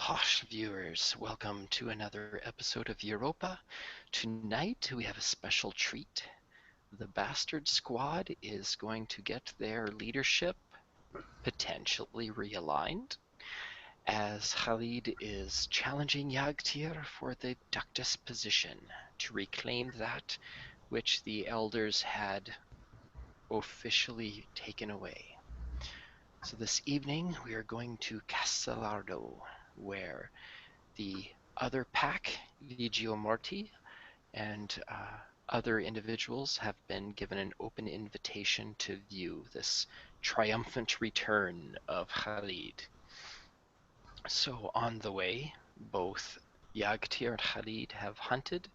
Hosh viewers, welcome to another episode of Europa. Tonight we have a special treat. The Bastard Squad is going to get their leadership potentially realigned, as Khaled is challenging Jagtier for the Ductus position to reclaim that which the elders had officially taken away. So this evening we are going to Castellardo, where the other pack, Legio Morti, and other individuals have been given an open invitation to view this triumphant return of Khaled. So on the way, both Jagtier and Khaled have hunted,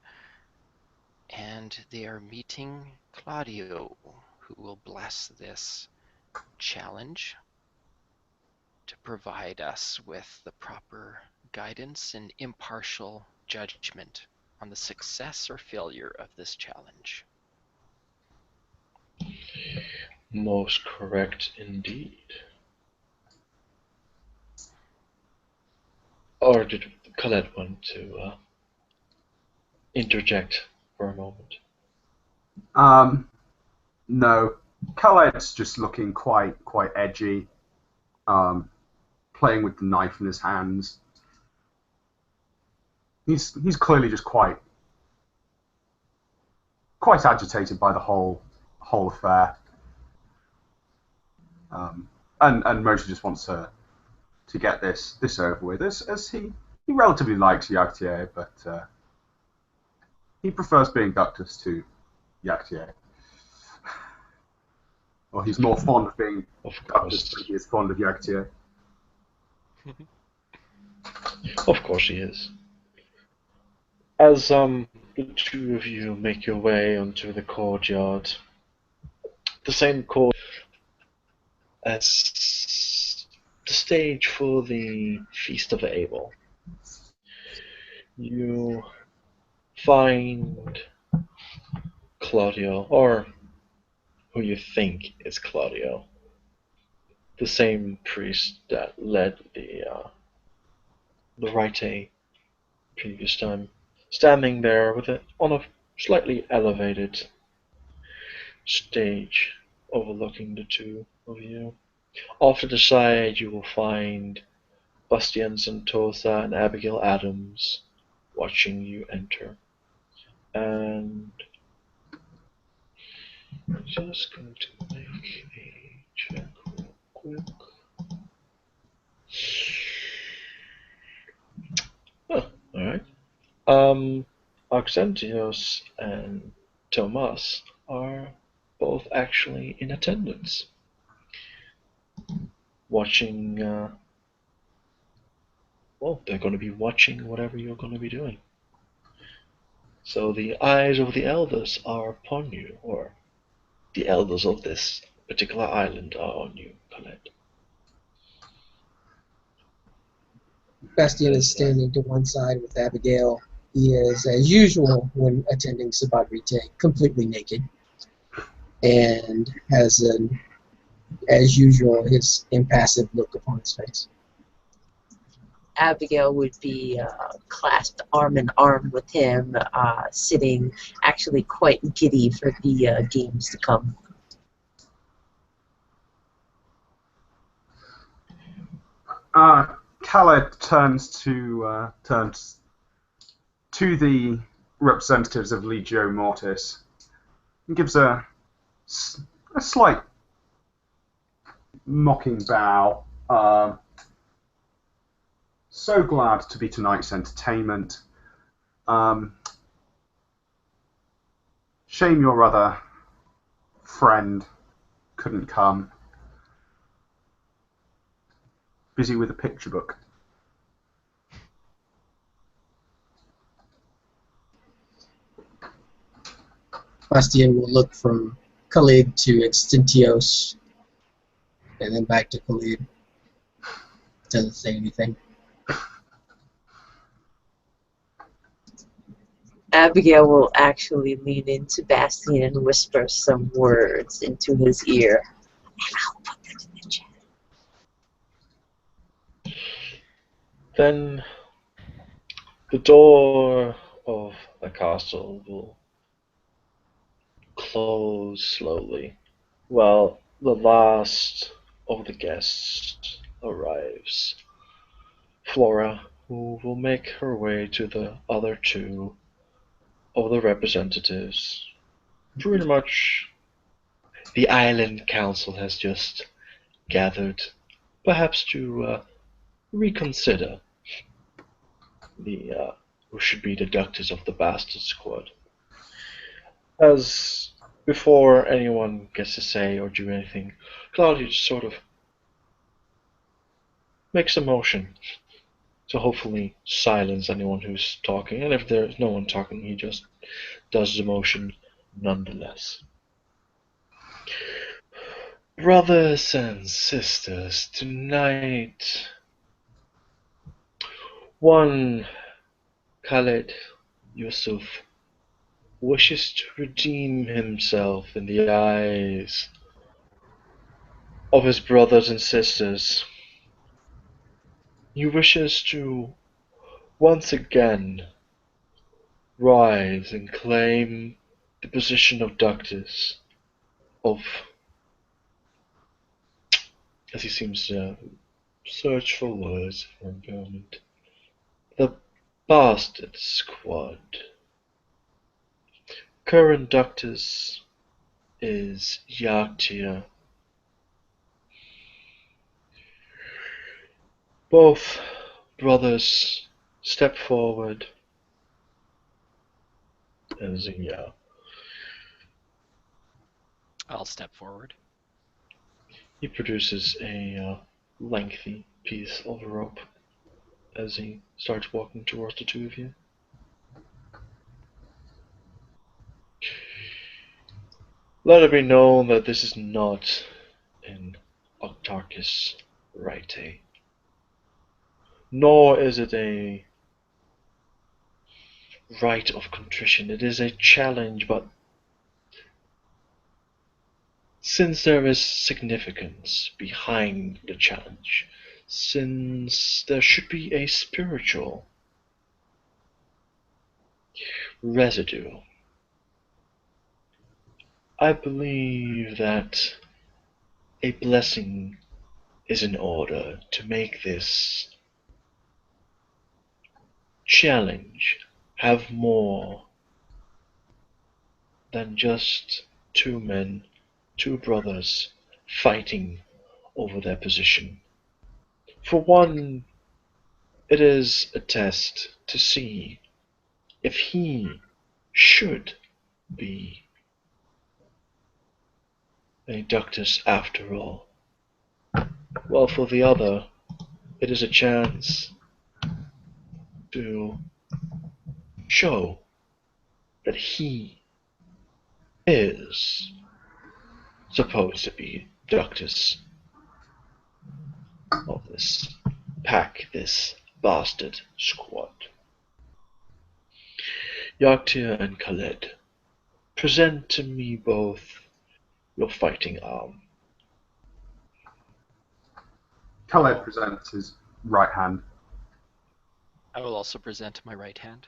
and they are meeting Claudio, who will bless this challenge to provide us with the proper guidance and impartial judgment on the success or failure of this challenge. Most correct indeed. Or did Khaled want to interject for a moment? No. Khaled's just looking quite edgy, playing with the knife in his hands. He's clearly just quite agitated by the whole affair, and mostly just wants to get this over with. As he relatively likes Jagtier, but he prefers being Ductus to Jagtier. Or he's more fond of being Ductus than he is fond of Jagtier. Of course he is. As the two of you make your way onto the courtyard, the same court as the stage for the Feast of Abel, you find Claudio, or who you think is Claudio, the same priest that led the rite previous time, standing there with it on a slightly elevated stage overlooking the two of you. Off to the side you will find Bastian Santosa and Abigail Adams watching you enter. And I'm just going to make a check real quick. Oh, alright. Auxentios and Tomas are both actually in attendance, watching, well, they're going to be watching whatever you're going to be doing. So the eyes of the elders are upon you, or the elders of this particular island are on you, Khaled. Bastian is standing to one side with Abigail. He is, as usual, when attending Sabbat Rite, completely naked, and has, as usual, his impassive look upon his face. Abigail would be clasped arm in arm with him, sitting actually quite giddy for the games to come. Khaled turns to the representatives of Legio Mortis and gives a slight mocking bow. So glad to be tonight's entertainment. Shame your other friend couldn't come. Busy with a picture book. Bastian will look from Khaled to Extentios, and then back to Khaled. Doesn't say anything. Abigail will actually lean into Bastian and whisper some words into his ear. And I'll put that in the chat. Then the door of the castle will close slowly while the last of the guests arrives. Flora, who will make her way to the other two of the representatives. Pretty much the island council has just gathered, perhaps to reconsider the who should be the doctors of the bastard squad. As before anyone gets to say or do anything, Claudia just sort of makes a motion to hopefully silence anyone who's talking, and if there's no one talking, he just does the motion nonetheless. Brothers and sisters, tonight one Khaled Yusuf wishes to redeem himself in the eyes of his brothers and sisters. He wishes to once again rise and claim the position of Doctors of, as he seems to search for words for a moment, the Bastard Squad. Current Doctors is Jagtier. Both brothers step forward as I'll step forward. he produces a lengthy piece of rope as he starts walking towards the two of you. Let it be known that this is not an Octarchus rite, nor is it a rite of contrition. It is a challenge, but since there is significance behind the challenge, since there should be a spiritual residue, I believe that a blessing is in order to make this challenge have more than just two men, two brothers fighting over their position. For one, it is a test to see if he should be a Ductus after all. While for the other, it is a chance to show that he is supposed to be Ductus of this pack, this bastard squad. Jagtier and Khaled, present to me both your fighting arm. Khaled presents his right hand. I will also present my right hand.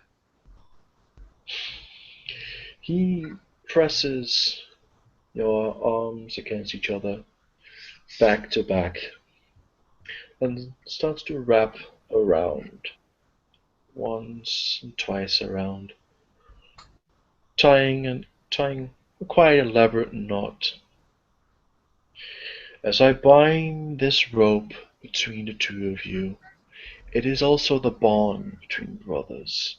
He presses your arms against each other, back to back, and starts to wrap around, once and twice around, tying a quite elaborate knot. As I bind this rope between the two of you, it is also the bond between brothers,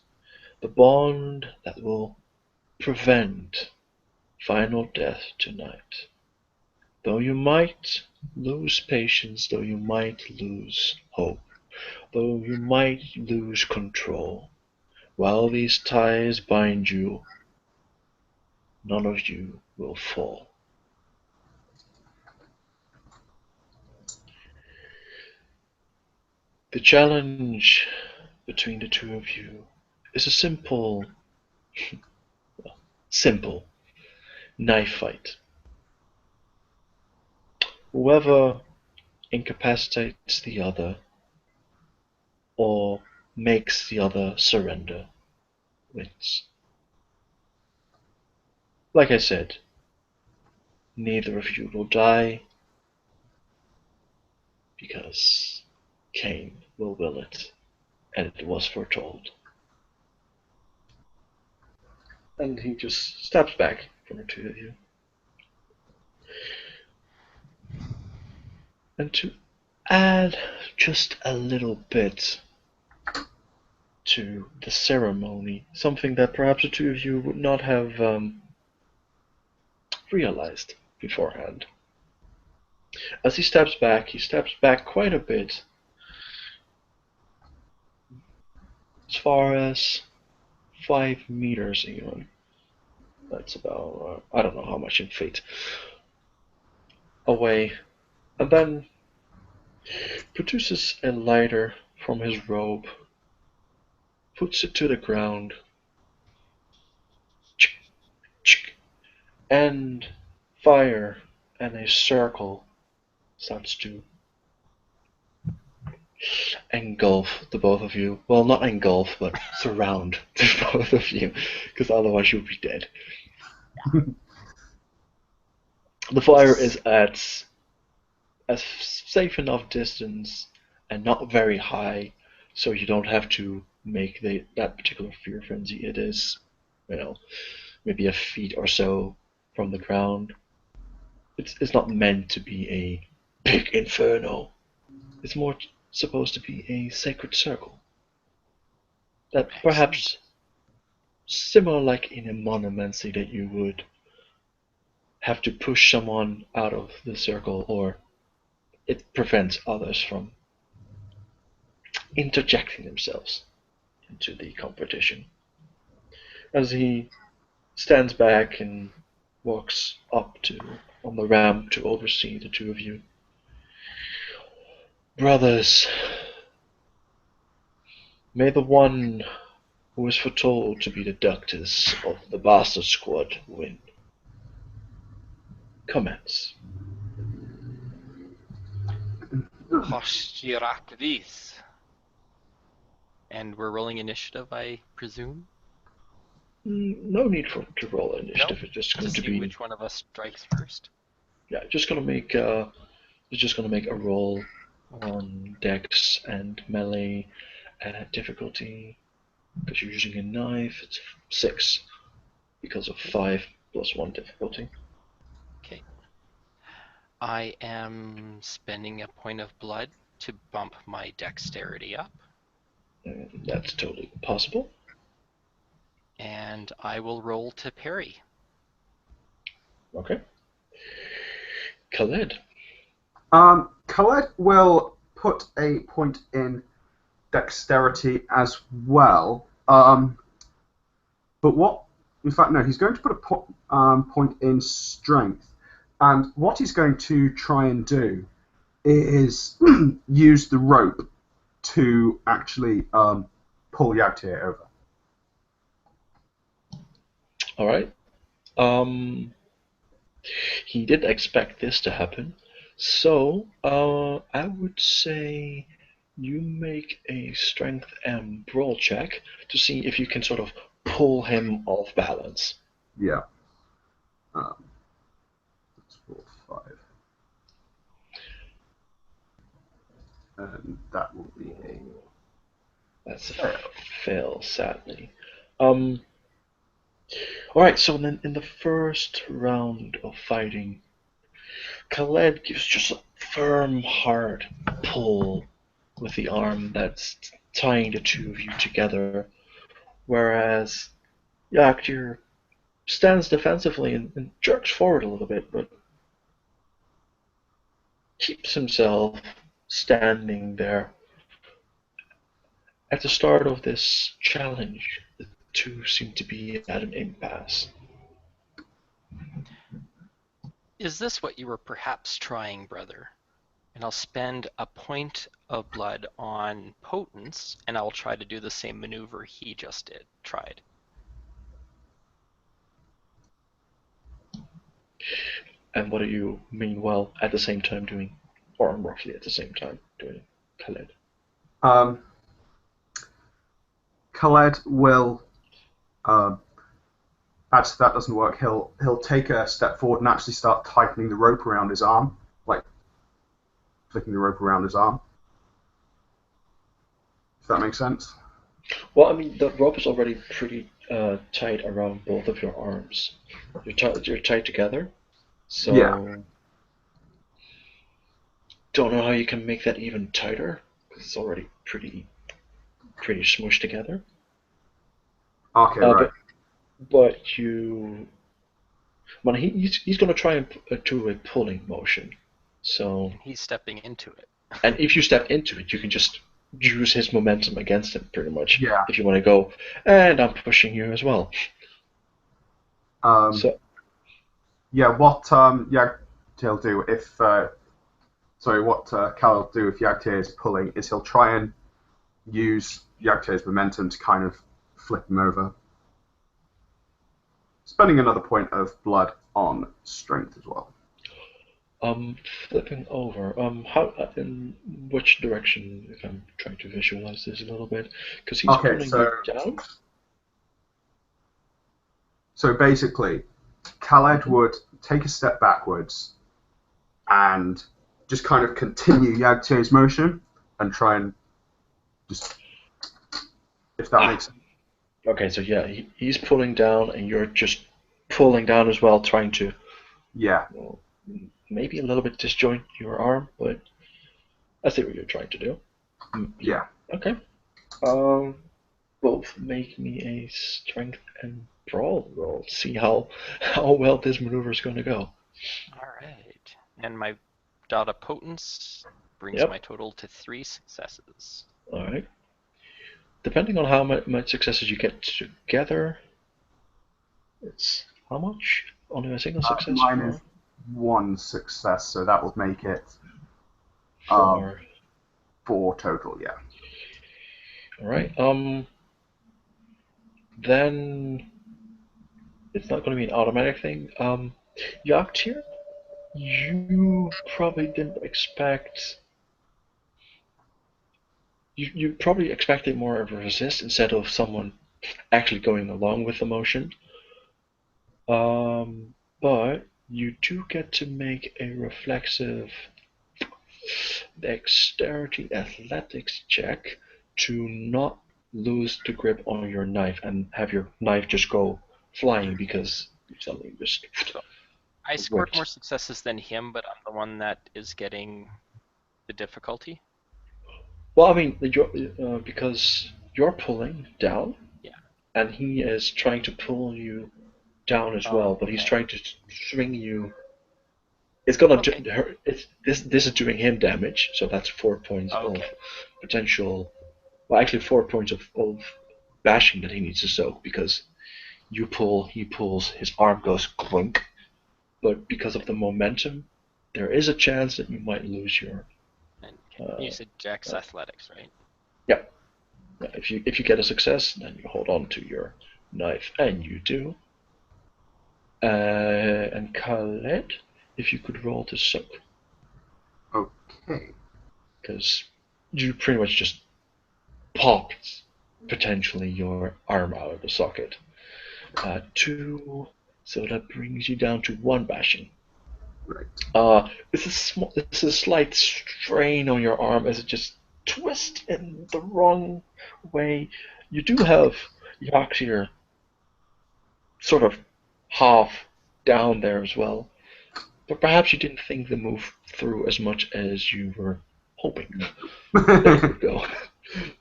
the bond that will prevent final death tonight. Though you might lose patience, though you might lose hope, though you might lose control, while these ties bind you, none of you will fall. The challenge between the two of you is a simple knife fight. Whoever incapacitates the other or makes the other surrender. It's, like I said, neither of you will die because Cain will it, and it was foretold. And he just steps back from the two of you. And to add just a little bit to the ceremony, something that perhaps the two of you would not have realized beforehand. As he steps back quite a bit, as far as 5 meters even. That's about, I don't know how much in feet, away, and then produces a lighter from his robe, puts it to the ground, and fire and a circle starts to engulf the both of you. Well, not engulf, but surround the both of you, because otherwise you'll be dead. The fire is at a safe enough distance and not very high, so you don't have to make that particular fear frenzy. It is, maybe a feet or so from the ground. It's not meant to be a big inferno. It's more supposed to be a sacred circle. That perhaps similar like in a monumency that you would have to push someone out of the circle, or it prevents others from interjecting themselves into the competition. As he stands back and walks up to on the ramp to oversee the two of you. Brothers, may the one who is foretold to be the ductus of the Bastard Squad win. Commence. Hosh, raak this. And we're rolling initiative, I presume? No need to roll initiative. No? It's just To going to see be which one of us strikes first. yeah. Just gonna make it's just gonna make a roll on dex and melee difficulty. Because you're using a knife, it's 6 because of 5 plus 1 difficulty. Okay. I am spending a point of blood to bump my dexterity up. That's totally possible. And I will roll to parry. Okay. Khaled. Khaled will put a point in dexterity as well. But what? In fact, no. He's going to put a point in strength, and what he's going to try and do is use the rope to actually pull Jagtier over. All right. He did expect this to happen, so I would say you make a strength and brawl check to see if you can sort of pull him off balance. Yeah. That's 4, 5. And that will be a... That's a fail, sadly. Alright, so then in the first round of fighting, Khaled gives just a firm, hard pull with the arm that's tying the two of you together, whereas Jagtier stands defensively and jerks forward a little bit, but keeps himself standing there. At the start of this challenge, the two seem to be at an impasse. Is this what you were perhaps trying, brother? And I'll spend a point of blood on potence, and I'll try to do the same maneuver he just tried. And what do you meanwhile at the same time doing, or roughly at the same time doing, Khaled? Khaled will, as if that doesn't work, he'll take a step forward and actually start tightening the rope around his arm, like flicking the rope around his arm. If that makes sense. Well, I mean, the rope is already pretty tight around both of your arms. You're tied together, so Yeah. don't know how you can make that even tighter because it's already pretty smushed together. Okay, right. But you, well, he's gonna try and do a pulling motion. So, He's stepping into it. and if you step into it, you can just use his momentum against him, pretty much. Yeah. If you want to go, and I'm pushing you as well. So, Yeah, what Jagtier do if what Cal will do if Jagtier is pulling is he'll try and use Jagtier's momentum to kind of flip him over, spending another point of blood on strength as well. flipping over. How in which direction? If I'm trying to visualize this a little bit, because he's Okay, pulling you down. So basically, Khaled would take a step backwards and just kind of continue Yagtier's motion and try and just, if that makes sense. Okay, so yeah, he's pulling down, and you're just pulling down as well, trying to Yeah. well, maybe a little bit disjoint your arm, but I see what you're trying to do. Yeah. Okay. Both make me a strength and brawl roll. See how well this maneuver is going to go. All right. And my dot of potence brings Yep. my total to 3 successes. All right. Depending on how much successes you get together, it's how much? Only a single success? Mine is 1 success, so that will make it 4. 4 total, yeah. Alright, then it's not going to be an automatic thing. Jagtier, you probably didn't expect. You probably expected more of a resist instead of someone actually going along with the motion. But you do get to make a reflexive dexterity athletics check to not lose the grip on your knife and have your knife just go flying because you suddenly just. So I scored more successes than him, but I'm the one that is getting the difficulty. Well, I mean, because you're pulling down, Yeah. and he is trying to pull you down as well, but he's trying to swing you. It's gonna hurt. This is doing him damage, so that's 4 points of potential. Well, actually, 4 points of bashing that he needs to soak because you pull, he pulls, his arm goes clunk. But because of the momentum, there is a chance that you might lose your. And you said Jack's athletics, right? Yeah. If you get a success, then you hold on to your knife, and you do. And Khaled, if you could roll to soak. Okay. Because you pretty much just popped potentially your arm out of the socket. 2, so that brings you down to 1 bashing. Right. This is a slight strain on your arm as it just twists in the wrong way. You do have Jagtier sort of half down there as well, but perhaps you didn't think the move through as much as you were hoping that it would go.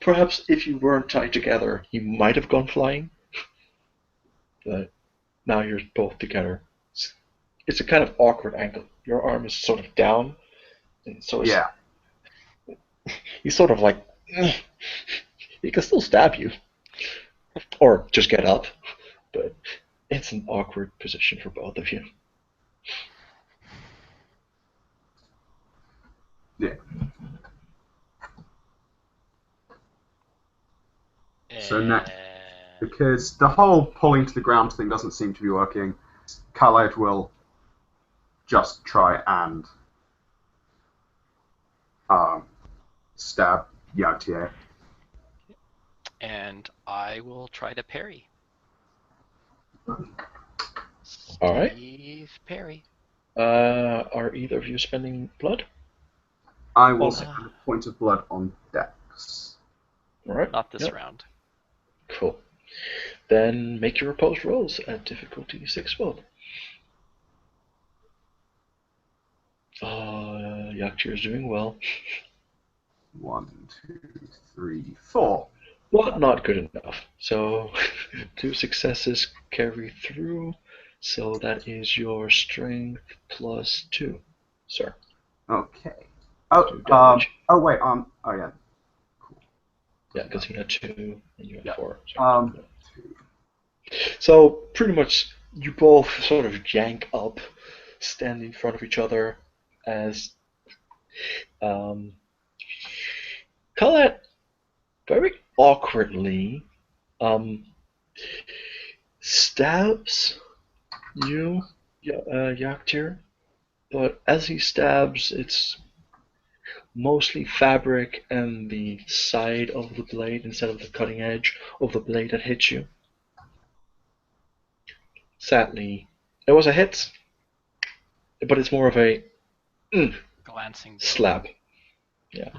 Perhaps if you weren't tied together, he might have gone flying, but now you're both together. It's a kind of awkward angle. Your arm is sort of down, and so yeah. He's sort of like, he can still stab you, or just get up, but it's an awkward position for both of you. Yeah. So next, because the whole pulling to the ground thing doesn't seem to be working, Khaled will just try and stab Jagtier. and I will try to parry. All right. Steve parry. Are either of you spending blood? I will Oh. spend a point of blood on Dex. All right. Not this Yep. round. Cool. Then make your opposed rolls at difficulty 6 both. Jagtier is doing well. 1, 2, 3, 4. Well, not good enough. So 2 successes carry through. So that is your strength plus 2, sir. Okay. Do damage. Wait. Oh yeah. Cool. Yeah, because he had 2 and you had Yeah. 4. Two. So pretty much you both sort of yank up, stand in front of each other as Khaled very awkwardly stabs you, Jagtier, but as he stabs, it's mostly fabric and the side of the blade instead of the cutting edge of the blade that hits you. Sadly, it was a hit, but it's more of a Glancing blow. slap. Yeah.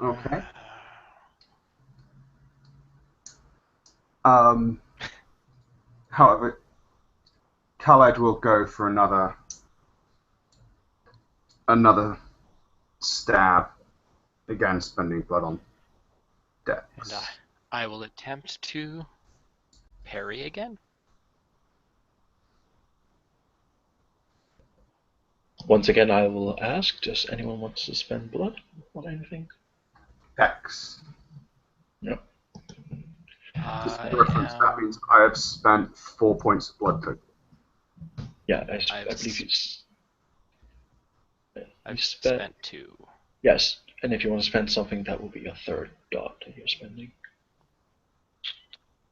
Okay. However, Khaled will go for another stab, again spending blood on Dex. And I will attempt to parry again. Once again, I will ask, does anyone want to spend blood on anything? Dex. No. Just for reference, that means I have spent 4 points of blood total. Yeah, I believe I've spent 2. Yes, and if you want to spend something, that will be a third dot that you're spending.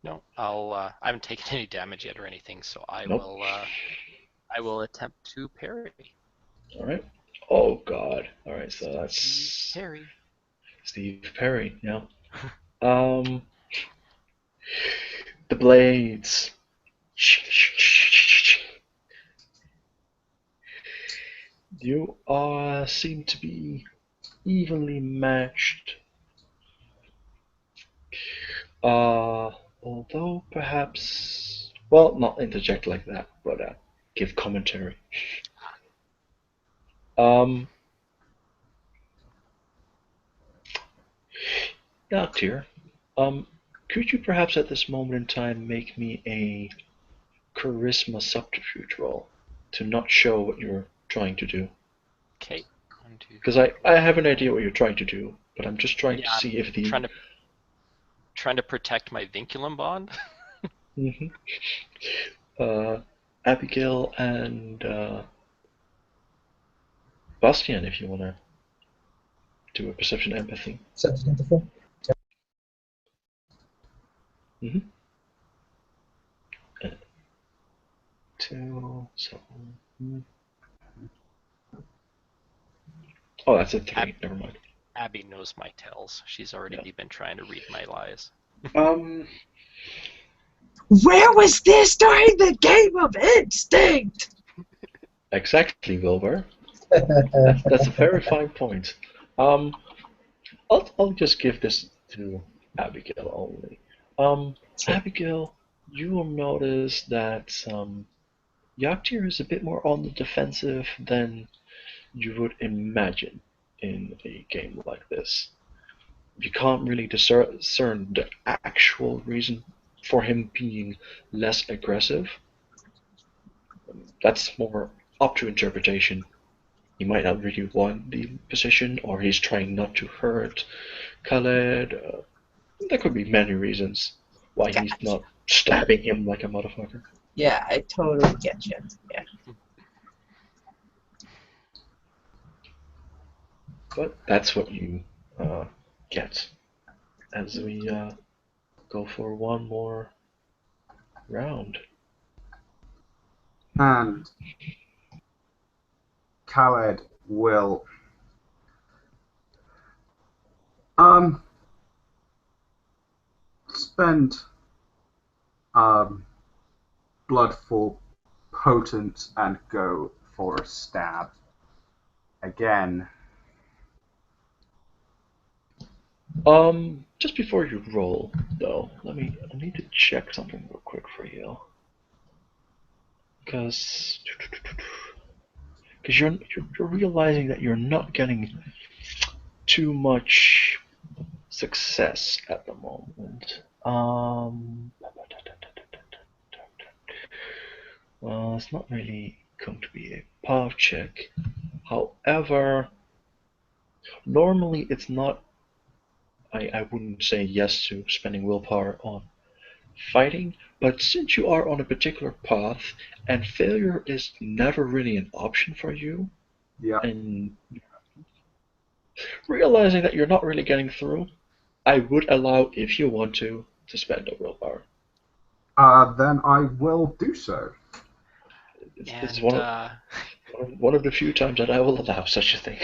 No, I haven't taken any damage yet or anything, so I will attempt to parry. All right. Oh God. All right, so that's Steve Perry. Yeah. The blades. You seem to be evenly matched. Although perhaps, well, not interject like that, but give commentary. Jagtier, could you perhaps at this moment in time make me a charisma subterfuge roll to not show what you're trying to do? Okay. 1, 2. Because I have an idea what you're trying to do, but I'm just trying to see if the trying to protect my vinculum bond. Abigail and Bastian, if you want to do a perception empathy. Perception empathy. Two. So. Oh, that's a 3. Never mind. Abby knows my tells. She's already been trying to read my lies. Where was this during the game of instinct? Exactly, Wilbur. That's a very fine point. I'll just give this to Abigail only. Abigail, you will notice that Jagtier is a bit more on the defensive than you would imagine in a game like this. You can't really discern the actual reason for him being less aggressive. That's more up to interpretation. He might not really want the position, or he's trying not to hurt Khaled. There could be many reasons why he's not stabbing him like a motherfucker. Yeah, I totally get you. Yeah. But that's what you get as we go for one more round. And Khaled will spend blood for potent and go for a stab again. Just before you roll, though, I need to check something real quick for you, because you're realizing that you're not getting too much success at the moment. Well, it's not really going to be a path check. However, normally it's not. I wouldn't say yes to spending willpower on fighting, but since you are on a particular path and failure is never really an option for you, Yeah. and realizing that you're not really getting through, I would allow, if you want to spend a willpower. Then I will do so. It's one of the few times that I will allow such a thing.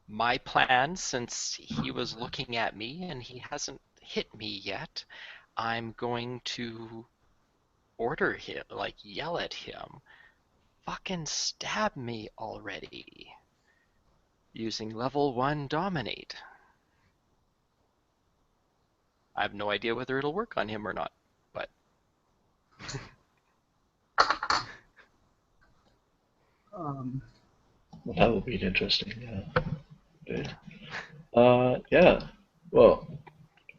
My plan, since he was looking at me and he hasn't hit me yet, I'm going to order him, like yell at him, fucking stab me already, using level 1 dominate. I have no idea whether it'll work on him or not, but Well, that would be interesting, yeah. Good. Yeah. Well,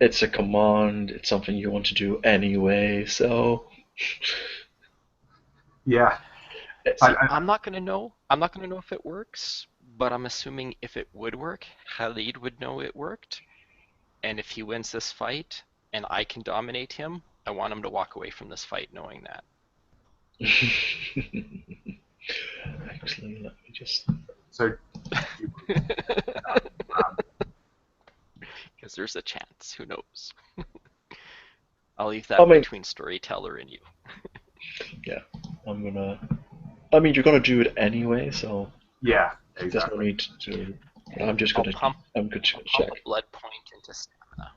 it's a command, it's something you want to do anyway, so Yeah. see, I'm not gonna know if it works, but I'm assuming if it would work, Khalid would know it worked. And if he wins this fight and I can dominate him, I want him to walk away from this fight knowing that. actually, let me just. So. Because there's a chance. Who knows? I'll leave that between storyteller and you. Yeah, you're gonna do it anyway, so. Yeah, exactly. There's no need to. I'm just gonna. I'm good to check. Pump a blood point into stamina.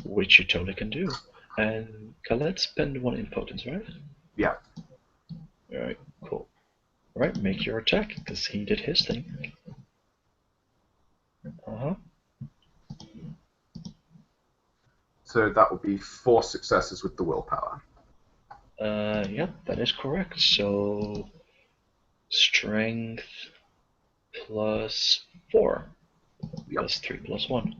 Which you totally can do. And Khaled, spend 1 impotence, right? Yeah. Alright, cool. Alright, make your attack, because he did his thing. So that would be 4 successes with the willpower. Yeah, that is correct. So, strength plus 4. Yep. Plus 3 plus 1.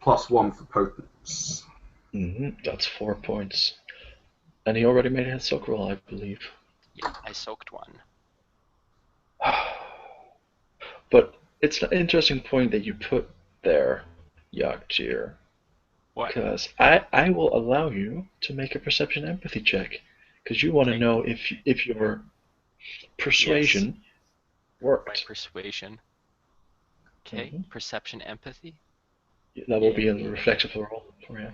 Plus 1 for potence. That's 4 points. And he already made a soak roll, I believe. Yeah, I soaked 1. But it's an interesting point that you put there, Jagtier. What? Because I will allow you to make a perception empathy check. Because you want to know if your persuasion worked. My persuasion. Okay, perception empathy. That will be a reflexive roll for you.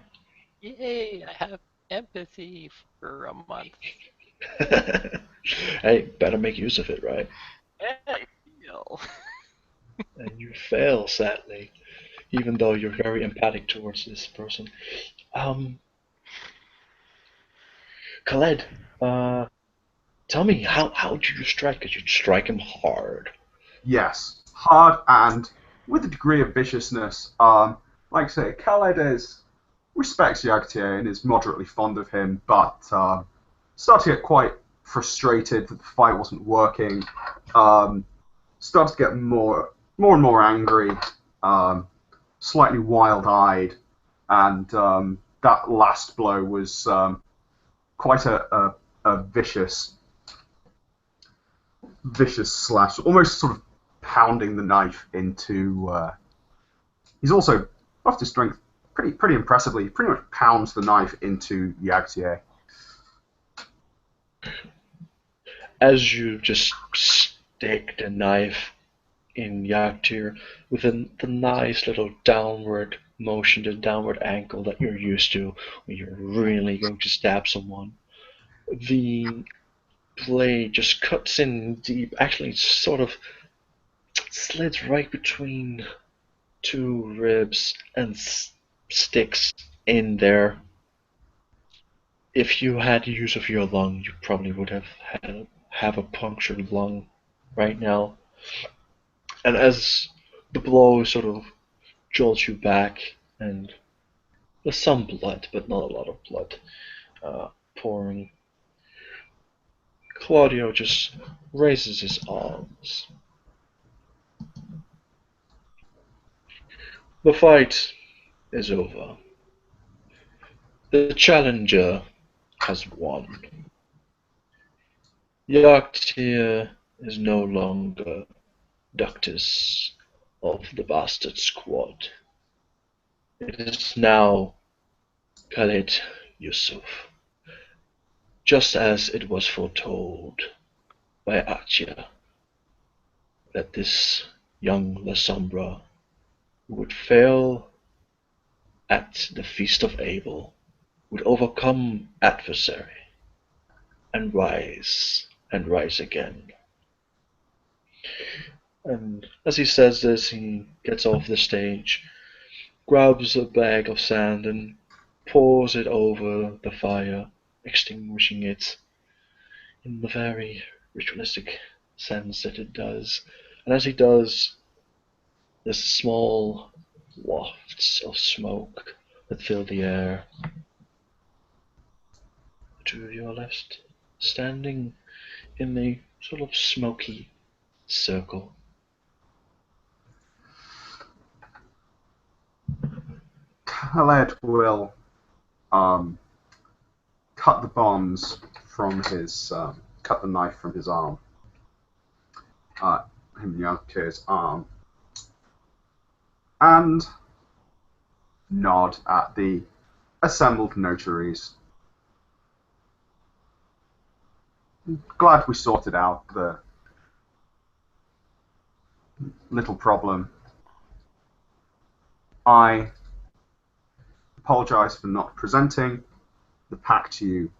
Yay, I have empathy for a month. Hey, better make use of it, right? I feel. And you fail, sadly, even though you're very empathic towards this person. Khaled, tell me, how do you strike? Did you strike him hard? Yes, hard and with a degree of viciousness. Like I say, Khaled respects Jagtier and is moderately fond of him, but started to get quite frustrated that the fight wasn't working. Started to get more and more angry, slightly wild-eyed, and that last blow was quite a vicious slash, almost sort of pounding the knife into. He's also off to strength pretty impressively. He pretty much pounds the knife into Jagtier. As you just stick the knife in Jagtier with the nice little downward motion, the downward angle that you're used to when you're really going to stab someone. The blade just cuts in deep, actually sort of slits right between two ribs and sticks in there. If you had use of your lung, you probably would have a punctured lung right now. And as the blow sort of jolts you back, and there's some blood, but not a lot of blood pouring, Claudio just raises his arms. The fight is over. The challenger has won. Jagtier is no longer Ductus of the Bastard Squad. It is now Khaled Yusuf, just as it was foretold by Achia that this young La Sombra would fail at the Feast of Abel, would overcome adversary, and rise again. And as he says this, he gets off the stage, grabs a bag of sand and pours it over the fire, extinguishing it in the very ritualistic sense that it does. And as he does, there's small wafts of smoke that fill the air. The two of you are left standing in a sort of smoky circle. Khaled will cut the bonds from his cut the knife from his arm, him Jagtier's arm, and nod at the assembled notaries. Glad we sorted out the little problem. I apologize for not presenting the pack to you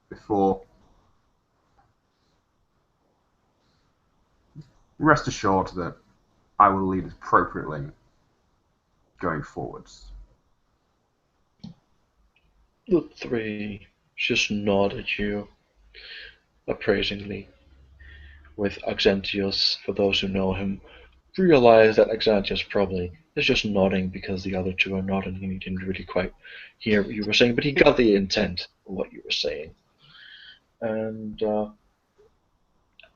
before. Rest assured that I will lead appropriately going forwards. The three just nod at you appraisingly, with Axantius, for those who know him, realize that Axantius probably is just nodding because the other two are nodding and he didn't really quite hear what you were saying, but he got the intent of what you were saying. And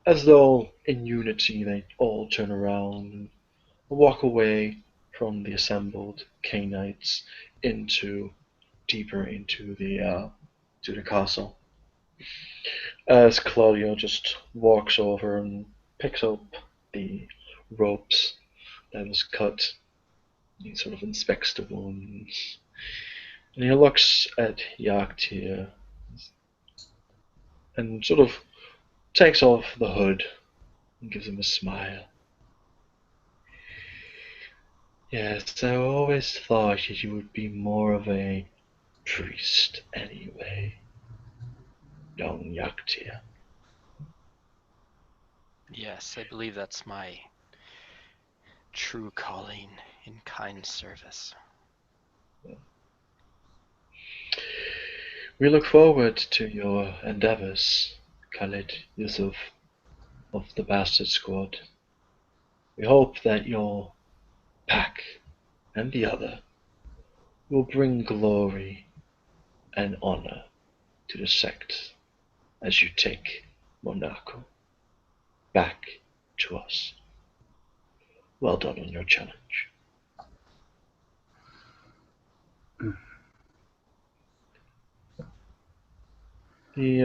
as though in unity, they all turn around and walk away from the assembled Canaanites deeper into the castle. As Claudio just walks over and picks up the ropes that was cut, he sort of inspects the wounds, and he looks at Jagtier and sort of takes off the hood and gives him a smile. Yes, I always thought that you would be more of a priest anyway, young Jagtier. Yes, I believe that's my true calling in kind service. We look forward to your endeavors, Khaled Yusuf of the Bastard Squad. We hope that your pack and the other will bring glory and honor to the sect as you take Monaco back to us. Well done on your challenge. He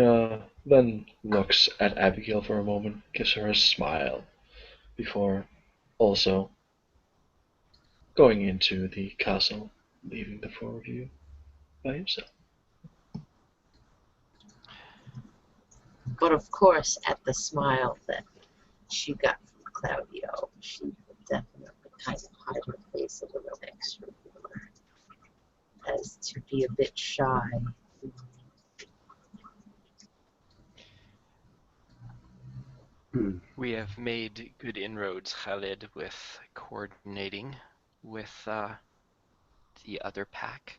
then looks at Abigail for a moment, gives her a smile, before also going into the castle, leaving the four of you by himself. But of course, at the smile that she got from Claudio, She would definitely kind of hide her face a little extra more, as to be a bit shy. We have made good inroads, Khaled, with coordinating with the other pack.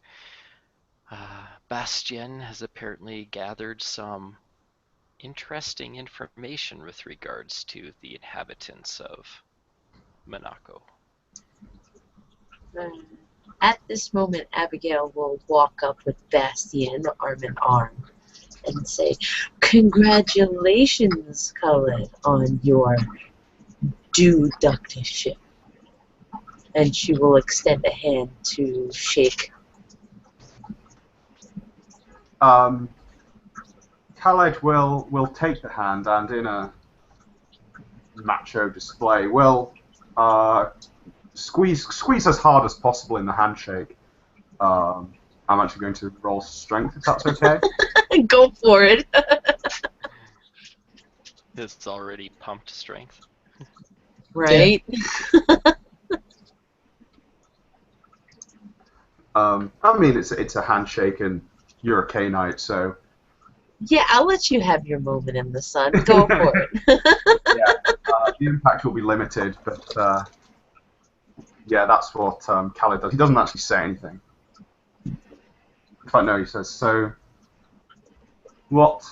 Bastien has apparently gathered some interesting information with regards to the inhabitants of Monaco. At this moment, Abigail will walk up with Bastien arm in arm and say, "Congratulations, Khaled, on your ductiship." And she will extend a hand to shake. Khaled will take the hand and, in a macho display, will squeeze as hard as possible in the handshake. I'm actually going to roll strength, if that's okay. Go for it. It's already pumped strength. Right? I mean, it's a handshake, and you're a K-Knight, so... Yeah, I'll let you have your moment in the sun. Go for it. Yeah, the impact will be limited, but yeah, that's what Khaled does. He doesn't actually say anything. In fact, no, he says, "So, what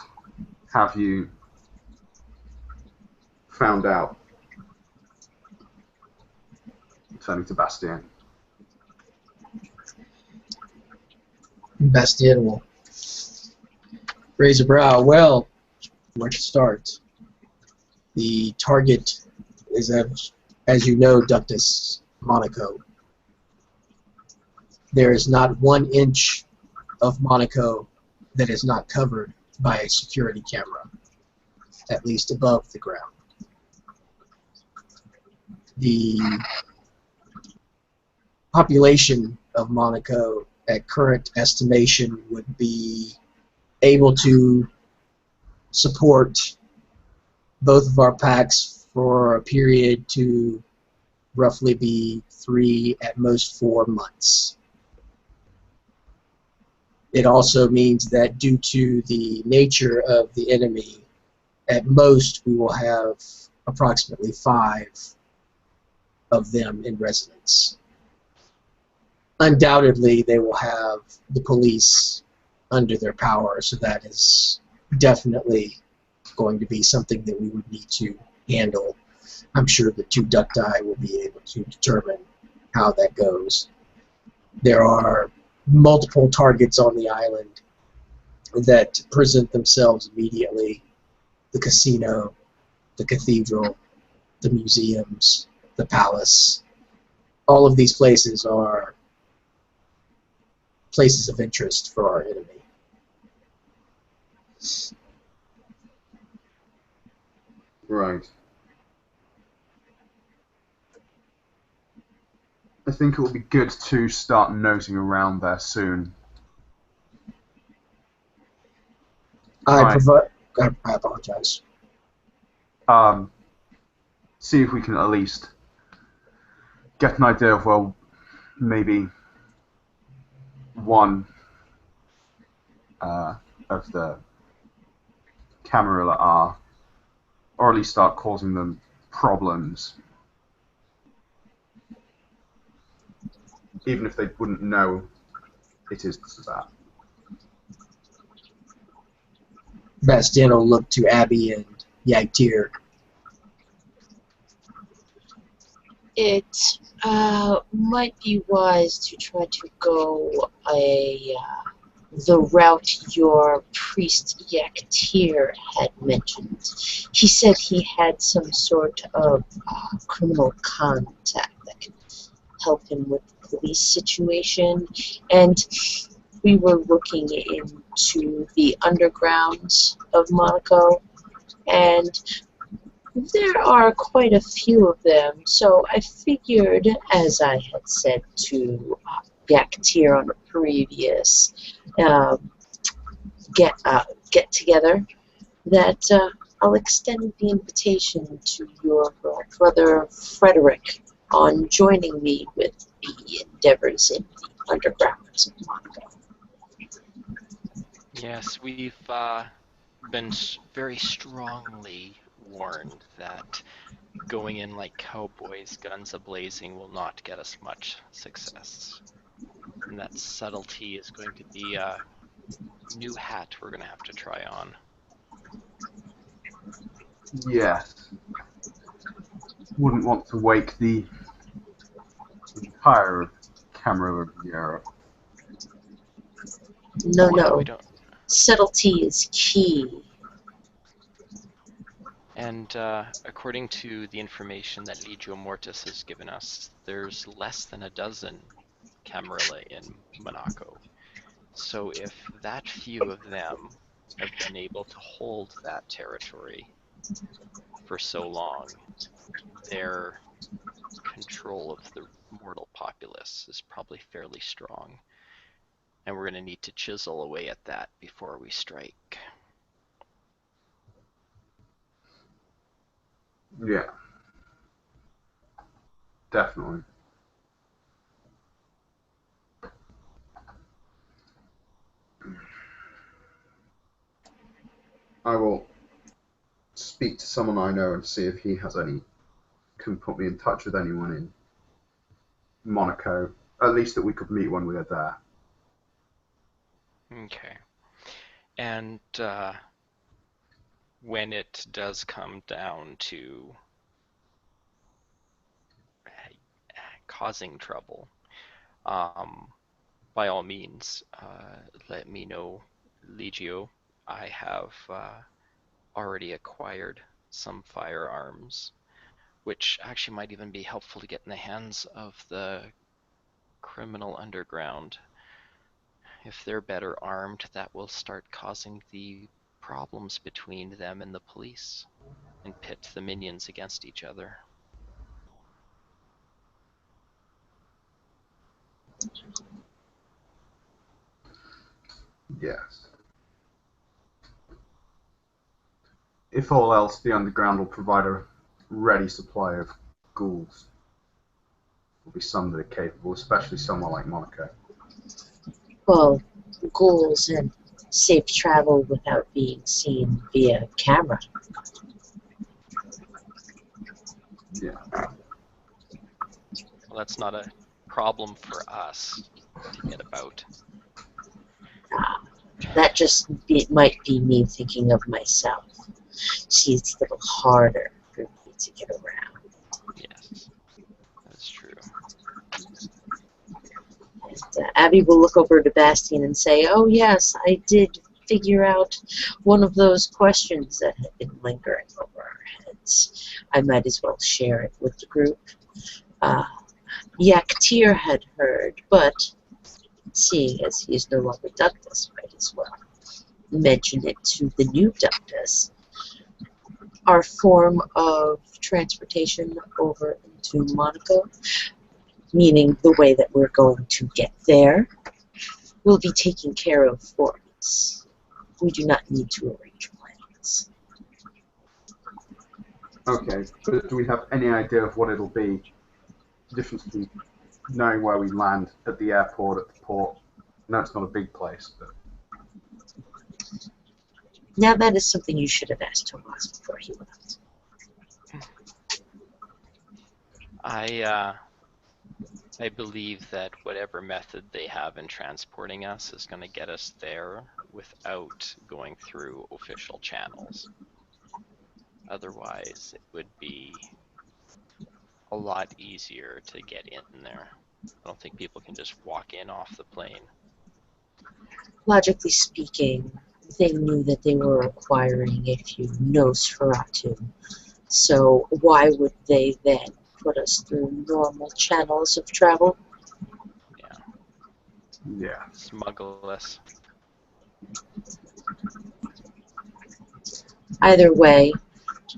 have you found out?" Turning to Bastien. Bastien will raise a brow. Well, where to start? The target is, as you know, Ductus Monaco. There is not 1 inch of Monaco that is not covered by a security camera, at least above the ground. The population of Monaco at current estimation would be able to support both of our packs for a period to roughly be 3, at most 4 months. It also means that due to the nature of the enemy, at most we will have approximately 5 of them in residence. Undoubtedly, they will have the police under their power, so that is definitely going to be something that we would need to handle. I'm sure the 2 ducti will be able to determine how that goes. There are multiple targets on the island that present themselves immediately: the casino, the cathedral, the museums, the palace. All of these places are places of interest for our enemy. Right. I think it will be good to start nosing around there soon. I Right. apologize. See if we can at least get an idea of, well, maybe one of the Camarilla are, or at least start causing them problems, even if they wouldn't know it is that. Bastien will look to Abby and Jagtier. It might be wise to try to go the route your priest Jagtier had mentioned. He said he had some sort of criminal contact that could help him with the police situation, and we were looking into the undergrounds of Monaco, and there are quite a few of them, so I figured, as I had said to Jagtier on a previous get together, that I'll extend the invitation to your brother Frederick on joining me with the endeavors in the undergrounds of Monaco. Yes, we've been very strongly warned that going in like cowboys, guns a-blazing, will not get us much success. And that subtlety is going to be a new hat we're going to have to try on. Yes. Wouldn't want to wake the entire camera of Europe. No, Yeah, no. we don't. Subtlety is key. And according to the information that Legio Mortis has given us, there's less than a dozen Camarilla in Monaco. So if that few of them have been able to hold that territory for so long, their control of the mortal populace is probably fairly strong. And we're going to need to chisel away at that before we strike. Yeah. Definitely. I will speak to someone I know and see if he can put me in touch with anyone in Monaco. At least that we could meet when we are there. Okay. And when it does come down to causing trouble, by all means, let me know, Legio. I have already acquired some firearms, which actually might even be helpful to get in the hands of the criminal underground. If they're better armed, that will start causing the problems between them and the police and pit the minions against each other. Yes. If all else, the underground will provide a ready supply of ghouls. There will be some that are capable, especially somewhere like Monaco. Well, ghouls and safe travel without being seen via camera. Yeah. Well, that's not a problem for us to get about. That might be me thinking of myself. See, it's a little harder for me to get around. Yes, that's true. And, Abby will look over to Bastian and say, "Oh yes, I did figure out one of those questions that had been lingering over our heads. I might as well share it with the group. Jagtier had heard, but seeing as he is no longer Ductus, might as well mention it to the new Ductus. Our form of transportation over into Monaco, meaning the way that we're going to get there, will be taken care of for us. We do not need to arrange plans." Okay, but do we have any idea of what it'll be? The difference between knowing where we land at the airport, at the port. No, it's not a big place, but Now that is something you should have asked Tomas before he left. I believe that whatever method they have in transporting us is going to get us there without going through official channels. Otherwise, it would be a lot easier to get in there. I don't think people can just walk in off the plane. Logically speaking, they knew that they were acquiring a few Nosferatu, so why would they then put us through normal channels of travel? yeah. Smuggle us. Either way,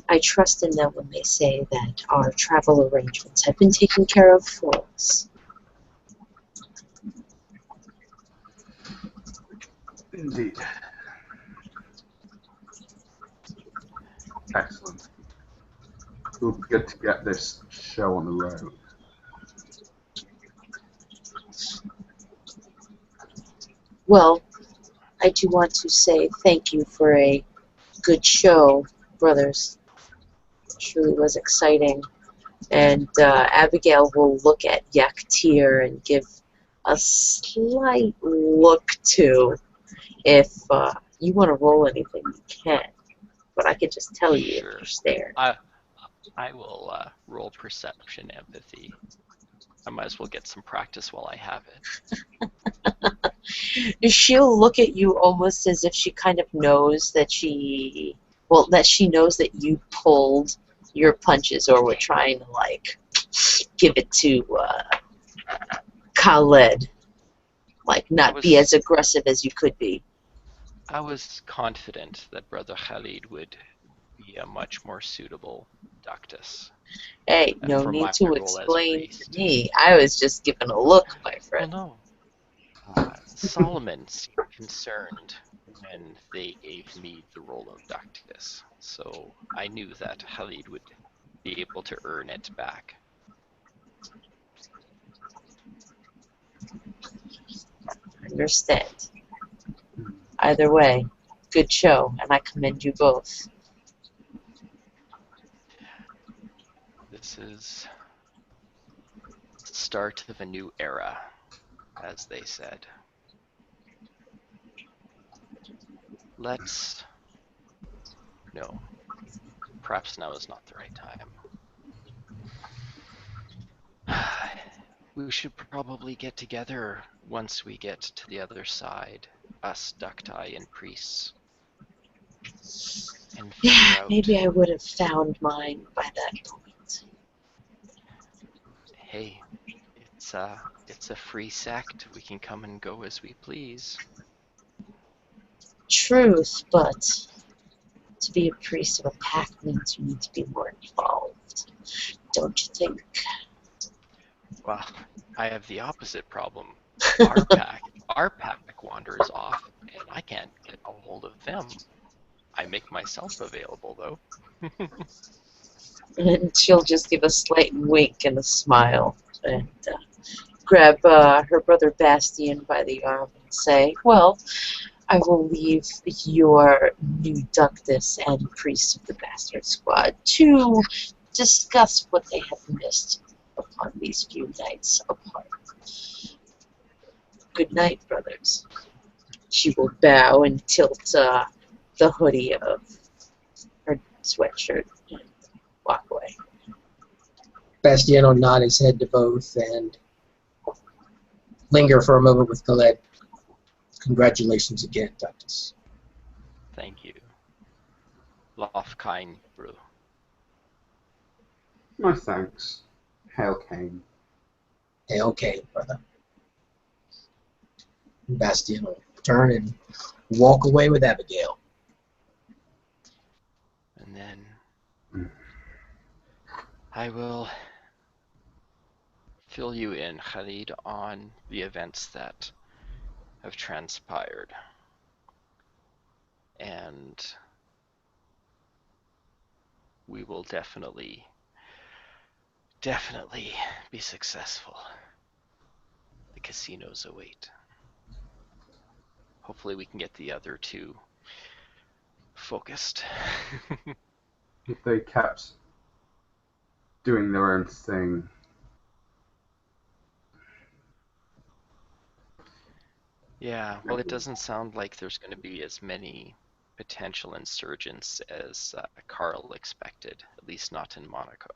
I trust in them when they say that our travel arrangements have been taken care of for us. Indeed. Excellent. It would be good to get this show on the road. Well, I do want to say thank you for a good show, brothers. It truly was exciting. And Abigail will look at Jagtier and give a slight look to. If you want to roll anything, you can. But I could just tell you if Sure. you're scared. I will roll perception empathy. I might as well get some practice while I have it. She'll look at you almost as if she kind of knows that she knows that you pulled your punches or were trying to like give it to Khaled, like not be as aggressive as you could be. I was confident that Brother Khaled would be a much more suitable Ductus. Hey, no for need my to role as explain to priest. me. I was just giving a look, my friend. Well, no. Solomon seemed concerned when they gave me the role of Ductus, so I knew that Khalid would be able to earn it back. Understand. Either way, good show, and I commend you both. This is the start of a new era, as they said. No, perhaps now is not the right time. We should probably get together once we get to the other side, us Ducti and priests. And Yeah, maybe I would have found mine by that point. Hey, it's a free sect. We can come and go as we please. Truth, but to be a priest of a pack means you need to be more involved. Don't you think? Well, I have the opposite problem. Our pack wanders off, and I can't get a hold of them. I make myself available, though. And she'll just give a slight wink and a smile, and grab her brother Bastian by the arm and say, well, I will leave your new Ductus and priest of the Bastard Squad to discuss what they have missed upon these few nights apart. Good night, brothers. She will bow and tilt the hoodie of her sweatshirt and walk away. Bastian will nod his head to both and linger for a moment with Khaled. Congratulations again, Ductus. Thank you. Lofkein, bro. No thanks. Hail Cain. Hail Cain, brother. Bastian will turn and walk away with Abigail. And then I will fill you in, Khalid, on the events that have transpired. And we will definitely be successful. The casinos await. Hopefully we can get the other two focused. If they kept doing their own thing, Yeah, well, it doesn't sound like there's going to be as many potential insurgents as Carl expected, at least not in Monaco.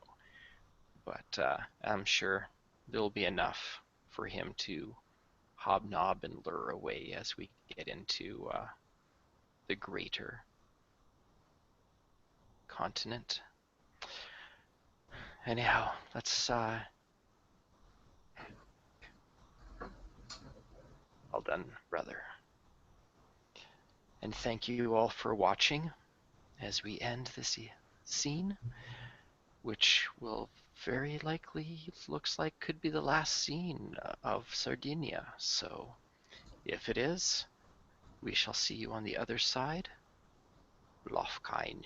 But I'm sure there'll be enough for him to hobnob and lure away as we get into the greater continent. Anyhow, let's well done, brother. And thank you all for watching as we end this scene, which will very likely looks like could be the last scene of Sardinia. So if it is, we shall see you on the other side. Lofkein.